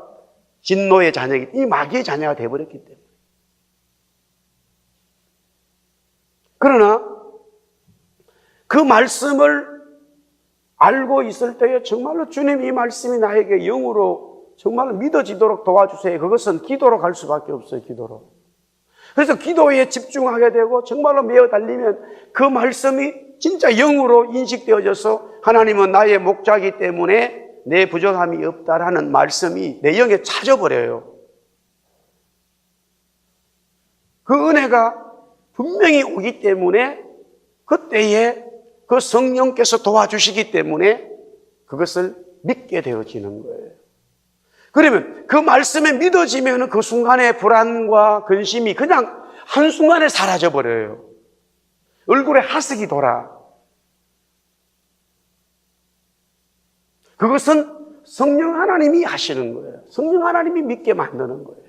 진노의 이 마귀의 자녀가 되어버렸기 때문에. 그러나 그 말씀을 알고 있을 때에 정말로 주님 이 말씀이 나에게 영으로 정말로 믿어지도록 도와주세요. 그것은 기도로 갈 수밖에 없어요. 기도로. 그래서 기도에 집중하게 되고 정말로 매어 달리면 그 말씀이 진짜 영으로 인식되어져서 하나님은 나의 목자이기 때문에 내 부족함이 없다라는 말씀이 내 영에 찾아버려요. 그 은혜가 분명히 오기 때문에 그때에 그 성령께서 도와주시기 때문에 그것을 믿게 되어지는 거예요. 그러면 그 말씀에 믿어지면 그 순간의 불안과 근심이 그냥 한순간에 사라져버려요. 얼굴에 하색이 돌아. 그것은 성령 하나님이 하시는 거예요. 성령 하나님이 믿게 만드는 거예요.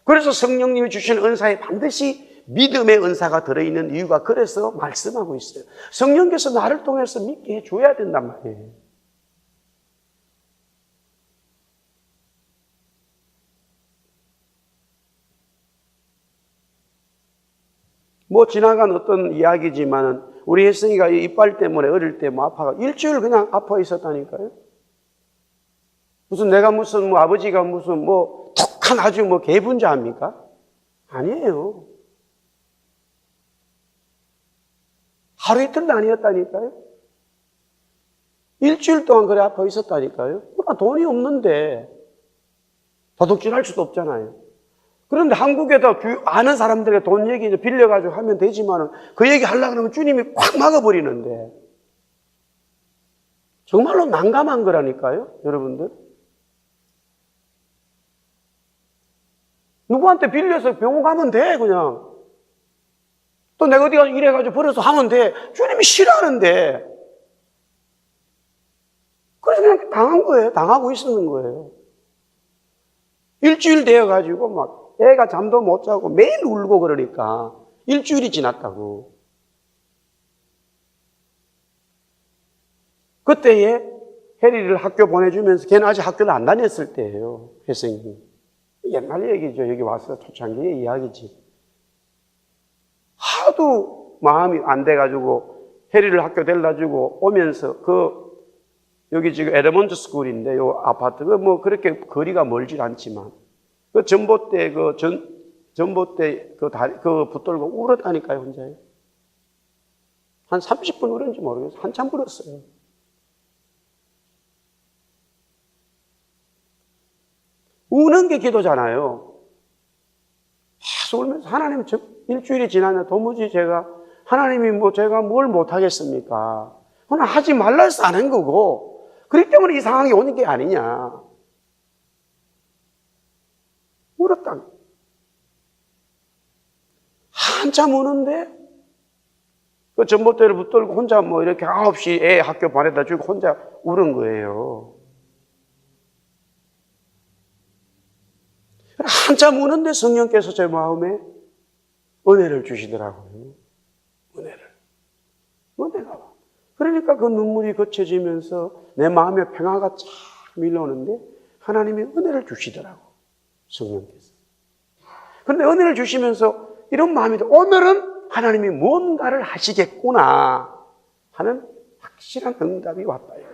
그래서 성령님이 주신 은사에 반드시 믿음의 은사가 들어있는 이유가 그래서 말씀하고 있어요. 성령께서 나를 통해서 믿게 해줘야 된단 말이에요. 뭐 지나간 어떤 이야기지만은 우리 혜성이가 이 이빨 때문에 어릴 때 뭐 아파가 일주일 그냥 아파 있었다니까요. 무슨 내가 무슨 뭐 아버지가 무슨 뭐 독한 아주 뭐 개분자합니까? 아니에요. 하루 이틀도 아니었다니까요. 일주일 동안 그래 아파 있었다니까요. 돈이 없는데 도둑질할 수도 없잖아요. 그런데 한국에다 아는 사람들에게 돈 얘기 빌려가지고 하면 되지만은 그 얘기 하려고 그러면 주님이 꽉 막아버리는데 정말로 난감한 거라니까요, 여러분들. 누구한테 빌려서 병원 가면 돼, 그냥. 또 내가 어디 가서 이래가지고 버려서 하면 돼. 주님이 싫어하는데. 그래서 그냥 당한 거예요. 당하고 있었는 거예요. 일주일 되어가지고 막 애가 잠도 못 자고 매일 울고 그러니까 일주일이 지났다고. 그때에 혜리를 학교 보내주면서 걔는 아직 학교를 안 다녔을 때예요. 혜성이. 옛날 얘기죠. 여기 와서 초창기의 이야기지. 하도 마음이 안 돼가지고 혜리를 학교 데려다 주고 오면서 여기 지금 에드먼드 스쿨인데 요 아파트가 뭐 그렇게 거리가 멀질 않지만 그 전봇대 전봇대 그 붙들고 울었다니까요, 혼자요. 한 30분 울었는지 모르겠어요. 한참 울었어요. 우는 게 기도잖아요. 계속 울면서 하나님 일주일이 지나면 도무지 하나님이 뭐 제가 뭘 못하겠습니까? 그냥 하지 말라 해서 안 한 거고 그렇기 때문에 이 상황이 오는 게 아니냐. 울었다. 한참 우는데 그 전봇대를 붙들고 혼자 뭐 이렇게 9시 애 학교 보내다 주고 혼자 울은 거예요. 한참 우는데 성령께서 제 마음에 은혜를 주시더라고요. 은혜가. 그러니까 그 눈물이 거쳐지면서 내 마음에 평화가 쫙 밀려오는데 하나님이 은혜를 주시더라고. 성령께서. 그런데 은혜를 주시면서 이런 마음이 들어. 오늘은 하나님이 뭔가를 하시겠구나 하는 확실한 응답이 왔다요.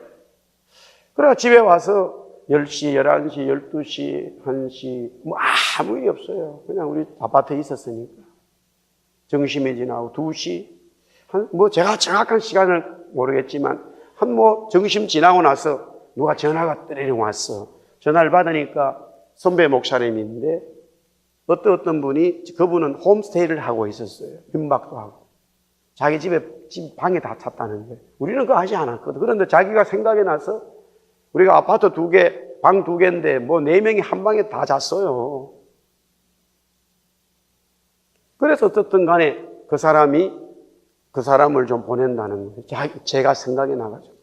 그래서 집에 와서 10시, 11시, 12시, 1시 뭐 아무 일이 없어요. 그냥 우리 아파트에 있었으니까. 점심이 지나고 2시 뭐 제가 정확한 시간을 모르겠지만 뭐 점심 지나고 나서 누가 전화가 뜨리링 왔어. 전화를 받으니까 선배 목사님인데 어떤 분이 그분은 홈스테이를 하고 있었어요. 민박도 하고. 자기 집 방에 다 찼다는 거예요. 우리는 그거 하지 않았거든. 그런데 자기가 생각이 나서 우리가 아파트 2개, 방 2개인데 뭐 4명이 한 방에 다 잤어요. 그래서 어떻든 간에 그 사람을 좀 보낸다는 거예요. 제가 생각이 나가지고.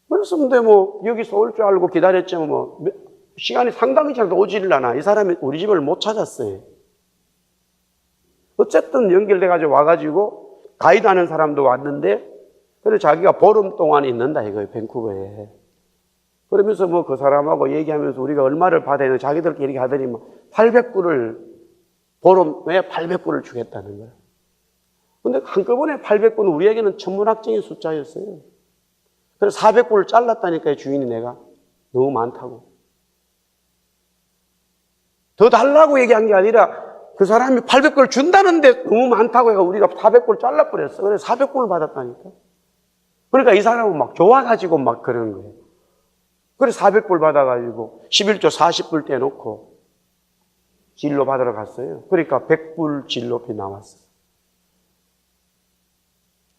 그래서 근데 뭐 여기서 올 줄 알고 기다렸지만 뭐 시간이 상당히 잘 오지를 않아. 이 사람이 우리 집을 못 찾았어요. 어쨌든 연결돼가지고 와가지고 가이드 하는 사람도 왔는데 그래서 자기가 보름 동안 있는다 이거예요. 밴쿠버에. 그러면서 뭐 그 사람하고 얘기하면서 우리가 얼마를 받아야 되는 자기들끼리 얘기하더니 뭐 800불을 보름에 800불을 주겠다는 거예요. 근데 한꺼번에 800불은 우리에게는 천문학적인 숫자였어요. 그래서 400불을 잘랐다니까요, 주인이 내가. 너무 많다고. 더 달라고 얘기한 게 아니라 그 사람이 800불을 준다는데 너무 많다고 해서 우리가 400불을 잘라버렸어. 그래서 400불을 받았다니까. 그러니까 이 사람은 막 좋아가지고 막 그러는 거예요. 그래서 400불 받아가지고 11조 40불 떼놓고 진로 받으러 갔어요. 그러니까 100불 진로비 나왔어요.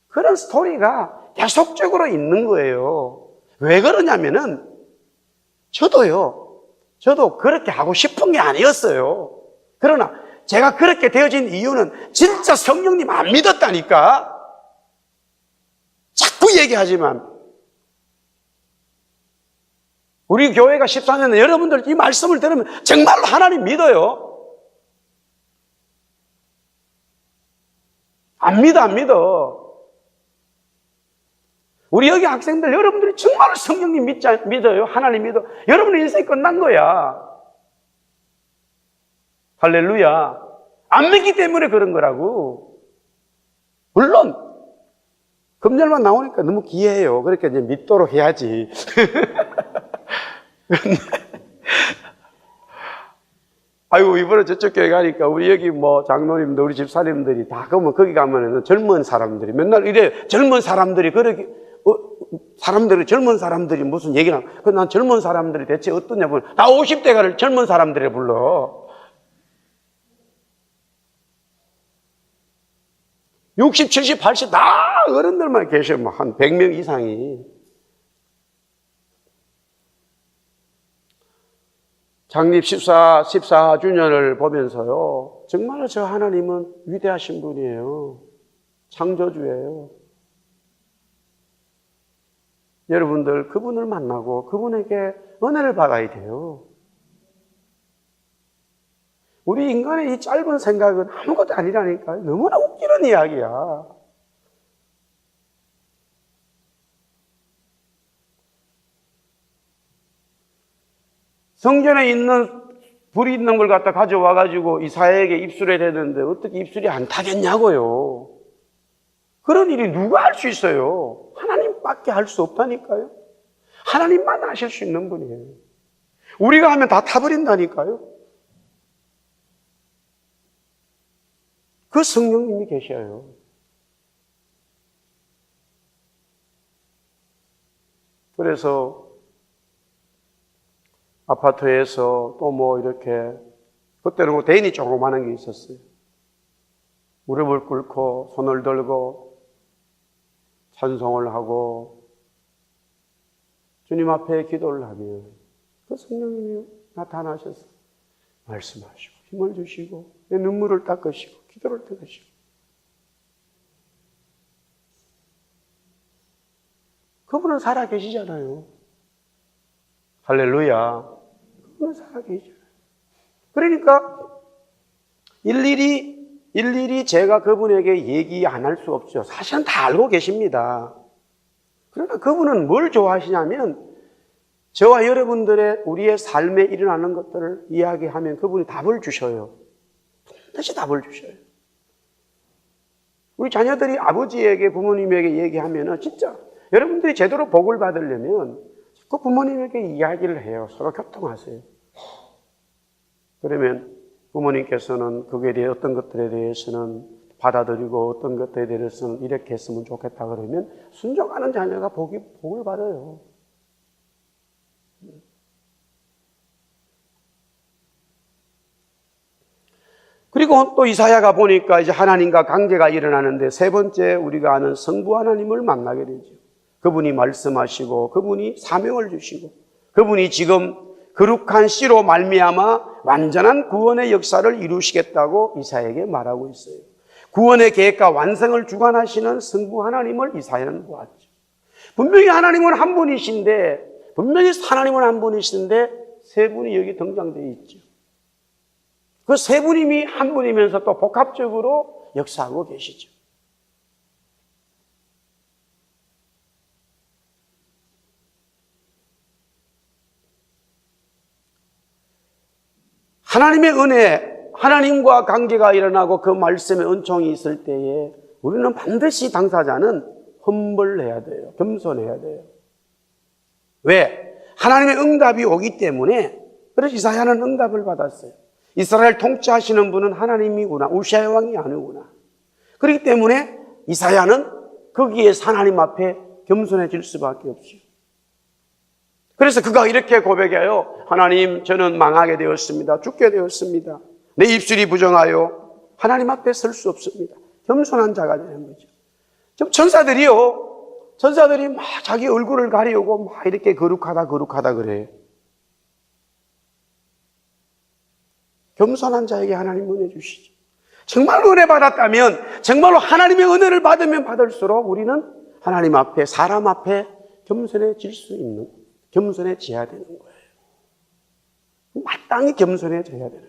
그런 스토리가 계속적으로 있는 거예요. 왜 그러냐면은 저도 그렇게 하고 싶은 게 아니었어요. 그러나 제가 그렇게 되어진 이유는 진짜 성령님 안 믿었다니까. 자꾸 얘기하지만 우리 교회가 14년에 여러분들 이 말씀을 들으면 정말로 하나님 믿어요. 안 믿어. 우리 여기 학생들 여러분들이 정말로 성령님 믿어요. 하나님 믿어. 여러분의 인생이 끝난 거야. 할렐루야. 안 믿기 때문에 그런 거라고. 물론 금절만 나오니까 너무 기이해요. 그러니까 이제 믿도록 해야지. 아이고, 이번에 저쪽 교회 가니까 우리 여기 뭐 장로님들, 우리 집사님들이 다 그러면 거기 가면은 젊은 사람들이 맨날 이래 젊은 사람들이 그렇게 사람들이 젊은 사람들이 무슨 얘기나. 그 난 젊은 사람들이 대체 어떠냐 보면 다 50대가를 젊은 사람들이 불러. 60, 70, 80 다 어른들만 계셔. 뭐 한 100명 이상이. 창립 14주년을 보면서요, 정말로 저 하나님은 위대하신 분이에요. 창조주예요. 여러분들 그분을 만나고 그분에게 은혜를 받아야 돼요. 우리 인간의 이 짧은 생각은 아무것도 아니라니까요. 너무나 웃기는 이야기야. 성전에 있는 불이 있는 걸 갖다 가져와가지고 이사야에게 입술에 대는데 어떻게 입술이 안 타겠냐고요. 그런 일이 누가 할 수 있어요? 하나님밖에 할 수 없다니까요. 하나님만 하실 수 있는 분이에요. 우리가 하면 다 타버린다니까요. 그 성령님이 계셔요. 그래서 아파트에서 또 뭐 이렇게, 그때는 뭐 대인이 조그마한 게 있었어요. 무릎을 꿇고 손을 들고 찬송을 하고 주님 앞에 기도를 하면 그 성령님이 나타나셔서 말씀하시고 힘을 주시고 내 눈물을 닦으시고 기도를 들으시고, 그분은 살아계시잖아요. 할렐루야. 그분은 살아계시잖아요. 그러니까 일일이 제가 그분에게 얘기 안 할 수 없죠. 사실은 다 알고 계십니다. 그러나 그분은 뭘 좋아하시냐면 저와 여러분들의 우리의 삶에 일어나는 것들을 이야기하면 그분이 답을 주셔요. 반드시 답을 주셔요. 우리 자녀들이 아버지에게 부모님에게 얘기하면 진짜 여러분들이 제대로 복을 받으려면 그 부모님에게 이야기를 해요. 서로 교통하세요. 그러면 부모님께서는 그에 대해 어떤 것들에 대해서는 받아들이고 어떤 것들에 대해서는 이렇게 했으면 좋겠다 그러면 순종하는 자녀가 복을 받아요. 그리고 또 이사야가 보니까 이제 하나님과 관계가 일어나는데 세 번째 우리가 아는 성부 하나님을 만나게 되죠. 그분이 말씀하시고 그분이 사명을 주시고 그분이 지금 거룩한 씨로 말미암아 완전한 구원의 역사를 이루시겠다고 이사야에게 말하고 있어요. 구원의 계획과 완성을 주관하시는 성부 하나님을 이사야는 보았죠. 분명히 하나님은 한 분이신데 세 분이 여기 등장되어 있죠. 그 세 분이 한 분이면서 또 복합적으로 역사하고 계시죠. 하나님의 은혜, 하나님과 관계가 일어나고 그 말씀의 은총이 있을 때에 우리는 반드시 당사자는 험벌해야 돼요. 겸손해야 돼요. 왜? 하나님의 응답이 오기 때문에. 그래서 이사야는 응답을 받았어요. 이스라엘 통치하시는 분은 하나님이구나. 우시아 왕이 아니구나. 그렇기 때문에 이사야는 거기에 하나님 앞에 겸손해질 수밖에 없어요. 그래서 그가 이렇게 고백해요. 하나님, 저는 망하게 되었습니다. 죽게 되었습니다. 내 입술이 부정하여 하나님 앞에 설 수 없습니다. 겸손한 자가 되는 거죠. 좀 천사들이 막 자기 얼굴을 가리우고 막 이렇게 거룩하다 그래요. 겸손한 자에게 하나님 은혜 주시죠. 정말로 은혜 받았다면, 정말로 하나님의 은혜를 받으면 받을수록 우리는 하나님 앞에, 사람 앞에 겸손해질 수 있는, 겸손해져야 되는 거예요. 마땅히 겸손해져야 되는 거예요.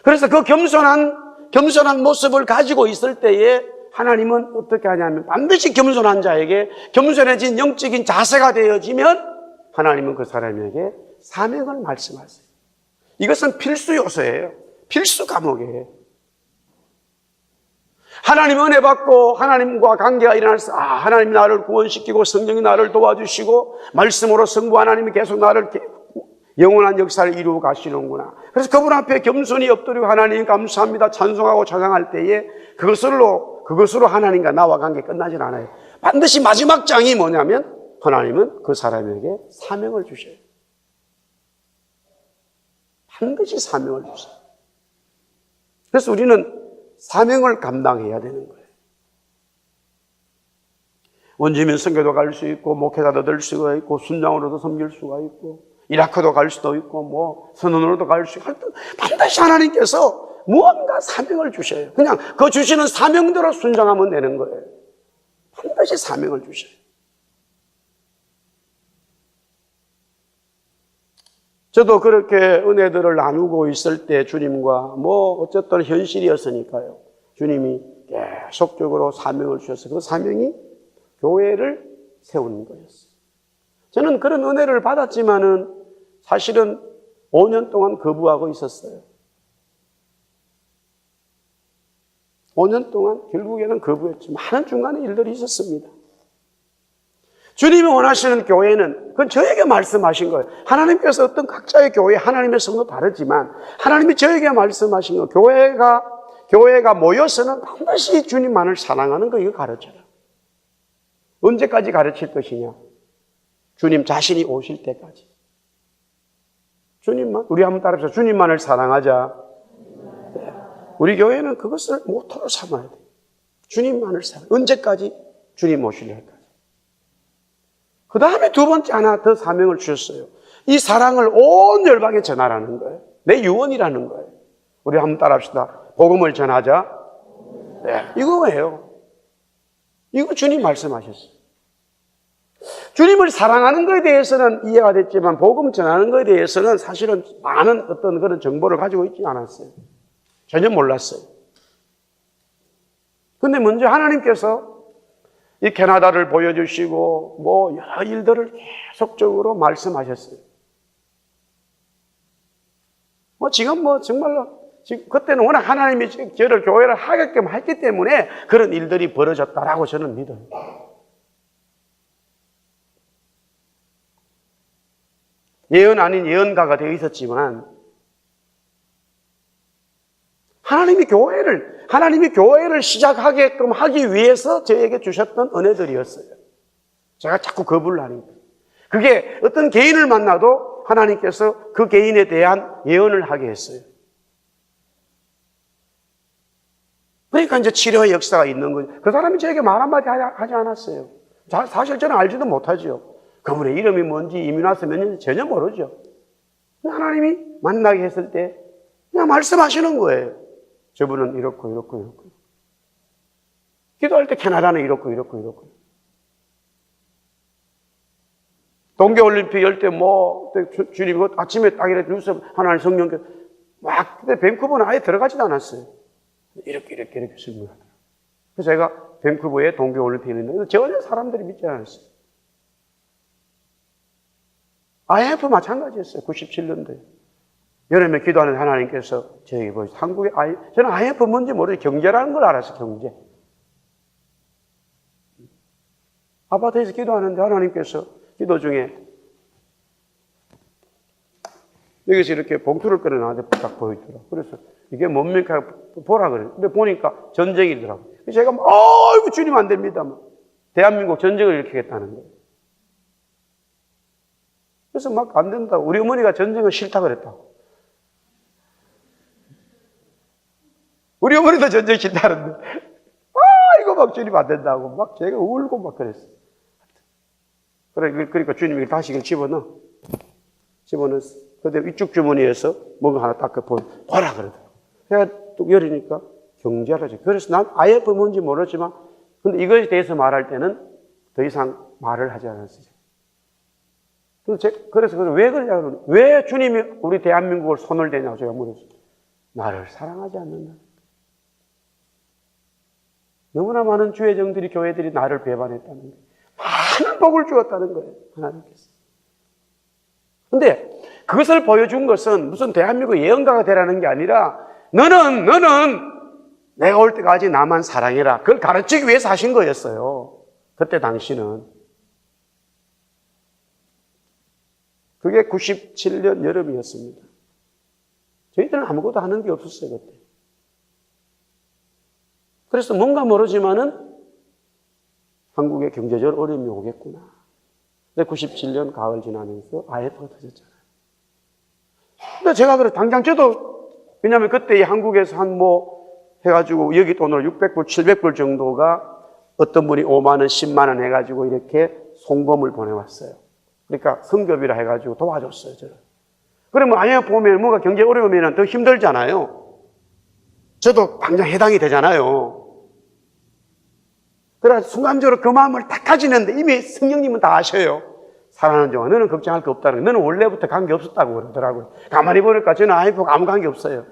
그래서 그 겸손한 모습을 가지고 있을 때에 하나님은 어떻게 하냐면 반드시 겸손한 자에게 겸손해진 영적인 자세가 되어지면 하나님은 그 사람에게 사명을 말씀하세요. 이것은 필수 요소예요. 필수 과목이에요. 하나님 은혜 받고 하나님과 관계가 일어나서 하나님이 나를 구원시키고 성령이 나를 도와주시고 말씀으로 성부 하나님이 계속 나를 영원한 역사를 이루어 가시는구나. 그래서 그분 앞에 겸손히 엎드리고 하나님 감사합니다 찬송하고 찬양할 때에 그것으로 하나님과 나와 관계 끝나질 않아요. 반드시 마지막 장이 뭐냐면 하나님은 그 사람에게 사명을 주셔요. 반드시 사명을 주셔요. 그래서 우리는 사명을 감당해야 되는 거예요. 원주민 선교도 갈 수 있고 목회자도 될 수가 있고 순장으로도 섬길 수가 있고 이라크도 갈 수도 있고 선원으로도 갈 수 있고 반드시 하나님께서 무언가 사명을 주셔요. 그냥 그 주시는 사명대로 순종하면 되는 거예요. 반드시 사명을 주셔요. 저도 그렇게 은혜들을 나누고 있을 때 주님과 어쨌든 현실이었으니까요. 주님이 계속적으로 사명을 주셔서 그 사명이 교회를 세우는 거였어요. 저는 그런 은혜를 받았지만은 사실은 5년 동안 거부하고 있었어요. 5년 동안 결국에는 거부했죠. 많은 중간에 일들이 있었습니다. 주님이 원하시는 교회는 그건 저에게 말씀하신 거예요. 하나님께서 어떤 각자의 교회, 하나님의 성도 다르지만 하나님이 저에게 말씀하신 거 교회가 모여서는 반드시 주님만을 사랑하는 거 이거 가르쳐라. 언제까지 가르칠 것이냐? 주님 자신이 오실 때까지. 주님만, 우리 한번 따라합시다. 주님만을 사랑하자. 네. 우리 교회는 그것을 모토로 삼아야 돼요. 주님만을 사랑. 언제까지? 주님 오실 때까지. 그 다음에 두 번째 하나 더 사명을 주셨어요. 이 사랑을 온 열방에 전하라는 거예요. 내 유언이라는 거예요. 우리 한번 따라합시다. 복음을 전하자. 네, 이거예요. 이거 주님 말씀하셨어요. 주님을 사랑하는 것에 대해서는 이해가 됐지만 복음 전하는 것에 대해서는 사실은 많은 어떤 그런 정보를 가지고 있지 않았어요. 전혀 몰랐어요. 근데 먼저 하나님께서 이 캐나다를 보여주시고 여러 일들을 계속적으로 말씀하셨어요. 지금 정말로 그때는 워낙 하나님이 저를 교회를 하게끔 했기 때문에 그런 일들이 벌어졌다라고 저는 믿어요. 예언 아닌 예언가가 되어 있었지만 하나님이 교회를 시작하게끔 하기 위해서 저에게 주셨던 은혜들이었어요. 제가 자꾸 거부를 하니까. 그게 어떤 개인을 만나도 하나님께서 그 개인에 대한 예언을 하게 했어요. 그러니까 이제 치료의 역사가 있는 거죠. 그 사람이 저에게 말 한마디 하지 않았어요. 사실 저는 알지도 못하죠. 그분의 이름이 뭔지 이미 나서 몇 년인지 전혀 모르죠. 하나님이 만나게 했을 때 그냥 말씀하시는 거예요. 저분은 이렇고. 기도할 때 캐나다는 이렇고. 동계올림픽 열 때 주님 아침에 딱 이렇게 뉴스 하나님 성령께서 그때 밴쿠버는 아예 들어가지도 않았어요. 이렇게 설명하더라고요. 그래서 제가 밴쿠버에 동계올림픽이 있는데 전혀 사람들이 믿지 않았어요. IMF 마찬가지였어요. 97년도에. 여름에 기도하는 하나님께서 저에게 보여주셨어요. 저는 IMF 뭔지 모르지 경제라는 걸 알았어요. 경제. 아파트에서 기도하는데 하나님께서 기도 중에 여기서 이렇게 봉투를 꺼내 나한테 딱 보여주더라고요. 그래서 이게 뭡니까? 보라 그래요. 근데 보니까 전쟁이더라고요. 그래서 제가 아이고 주님 안 됩니다. 대한민국 전쟁을 일으키겠다는 거예요. 그래서 안 된다고. 우리 어머니가 전쟁을 싫다 그랬다고. 우리 어머니도 전쟁 싫다는데 이거 주님 안 된다고 제가 울고 그랬어요. 그러니까 주님이 다시 이걸 집어넣었어요. 근데 위쪽 주머니에서 뭔가 하나 딱 보라 그러더라고요. 제가 또 열으니까 경제라죠. 그래서 난 IMF 뭔지 모르지만 근데 이거에 대해서 말할 때는 더 이상 말을 하지 않았어요. 그래서 왜 그러냐면 왜 주님이 우리 대한민국을 손을 대냐고 제가 물었어요. 나를 사랑하지 않는다. 너무나 많은 주의정들이 교회들이 나를 배반했다는 거예요. 많은 복을 주었다는 거예요. 하나님께서. 근데 그것을 보여준 것은 무슨 대한민국 예언가가 되라는 게 아니라 너는 내가 올 때까지 나만 사랑해라. 그걸 가르치기 위해서 하신 거였어요. 그때 당시는. 그게 97년 여름이었습니다. 저희들은 아무것도 하는 게 없었어요, 그때. 그래서 뭔가 모르지만은 한국의 경제적 어려움이 오겠구나. 근데 97년 가을 지나면서 IMF가 터졌잖아요. 근데 제가 그래, 당장 저도, 왜냐면 그때 한국에서 해가지고 여기 돈으로 600불, 700불 정도가 어떤 분이 5만원, 10만원 해가지고 이렇게 송금을 보내왔어요. 그러니까 성교비라 해가지고 도와줬어요, 저를. 그러면 IMF 보면 뭔가 경제 어려우면 더 힘들잖아요. 저도 당장 해당이 되잖아요. 그래서 순간적으로 그 마음을 딱 가지는데 이미 성령님은 다 아셔요. 사랑하는 종아, 너는 걱정할 게 없다는 거예요. 너는 원래부터 관계 없었다고 그러더라고요. 가만히 보니까 저는 IMF가 아무 관계 없어요.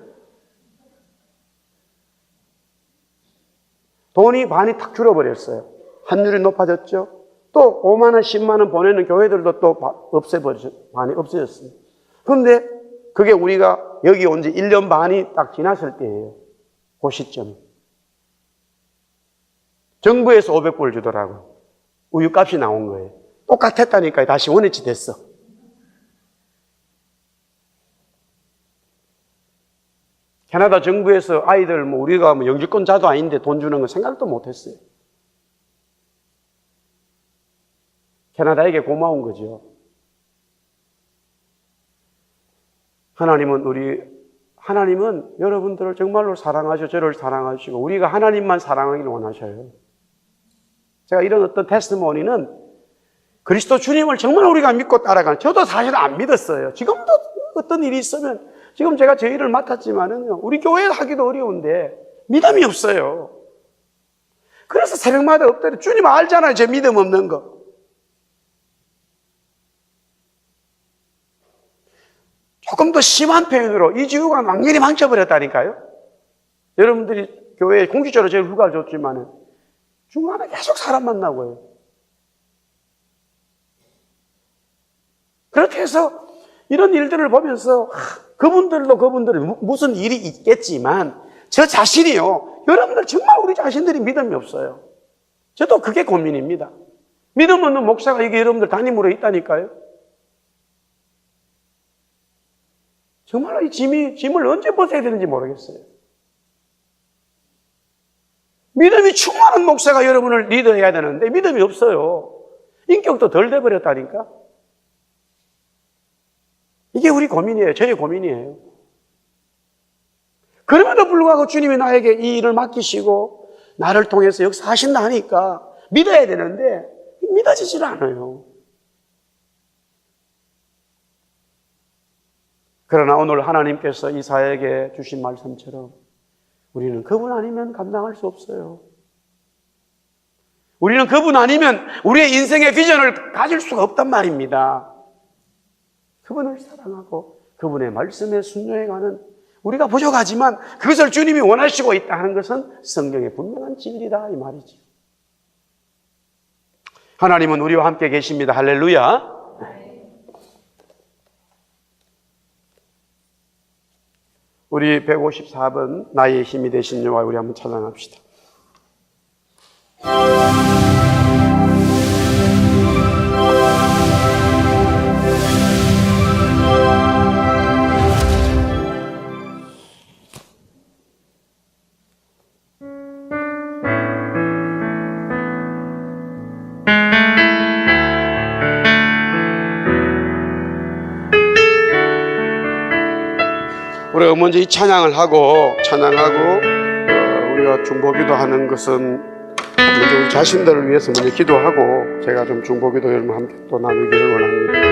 돈이 반이 탁 줄어버렸어요. 환율이 높아졌죠. 또 5만원, 10만원 보내는 교회들도 또 반이 없어졌어요. 그런데 그게 우리가 여기 온 지 1년 반이 딱 지났을 때예요. 그 시점. 정부에서 500불 주더라고요. 우유값이 나온 거예요. 똑같았다니까요. 다시 원위치 됐어. 캐나다 정부에서 아이들 우리가 영주권자도 아닌데 돈 주는 거 생각도 못 했어요. 캐나다에게 고마운 거죠. 하나님은 여러분들을 정말로 사랑하시고 저를 사랑하시고 우리가 하나님만 사랑하기를 원하셔요. 제가 이런 어떤 테스티모니는 그리스도 주님을 정말 우리가 믿고 따라가는, 저도 사실 안 믿었어요. 지금도 어떤 일이 있으면, 지금 제가 제 일을 맡았지만은요, 우리 교회 하기도 어려운데 믿음이 없어요. 그래서 새벽마다 엎드려, 주님 알잖아요, 제 믿음 없는 거. 조금 더 심한 표현으로 이지우가 완전히 망쳐버렸다니까요. 여러분들이 교회에 공식적으로 제일 휴가를 줬지만은 중간에 계속 사람 만나고 해요. 그렇게 해서 이런 일들을 보면서 그분들이 무슨 일이 있겠지만 저 자신이요, 여러분들 정말 우리 자신들이 믿음이 없어요. 저도 그게 고민입니다. 믿음 없는 목사가 이게 여러분들 담임으로 있다니까요. 정말로 이 짐을 언제 벗어야 되는지 모르겠어요. 믿음이 충만한 목사가 여러분을 리더해야 되는데 믿음이 없어요. 인격도 덜 돼버렸다니까. 이게 우리 고민이에요. 저의 고민이에요. 그럼에도 불구하고 주님이 나에게 이 일을 맡기시고 나를 통해서 역사하신다 하니까 믿어야 되는데 믿어지질 않아요. 그러나 오늘 하나님께서 이사야에게 주신 말씀처럼 우리는 그분 아니면 감당할 수 없어요. 우리는 그분 아니면 우리의 인생의 비전을 가질 수가 없단 말입니다. 그분을 사랑하고 그분의 말씀에 순종해가는 우리가 부족하지만 그것을 주님이 원하시고 있다 하는 것은 성경의 분명한 진리다 이 말이죠. 하나님은 우리와 함께 계십니다. 할렐루야. 우리 154번 나의 힘이 되신 여호와 우리 한번 찬양합시다. 우리가 먼저 이 찬양하고 우리가 중보기도 하는 것은 먼저 우리 자신들을 위해서 먼저 기도하고 제가 좀 중보기도 여러분 함께 또 나누기를 원합니다.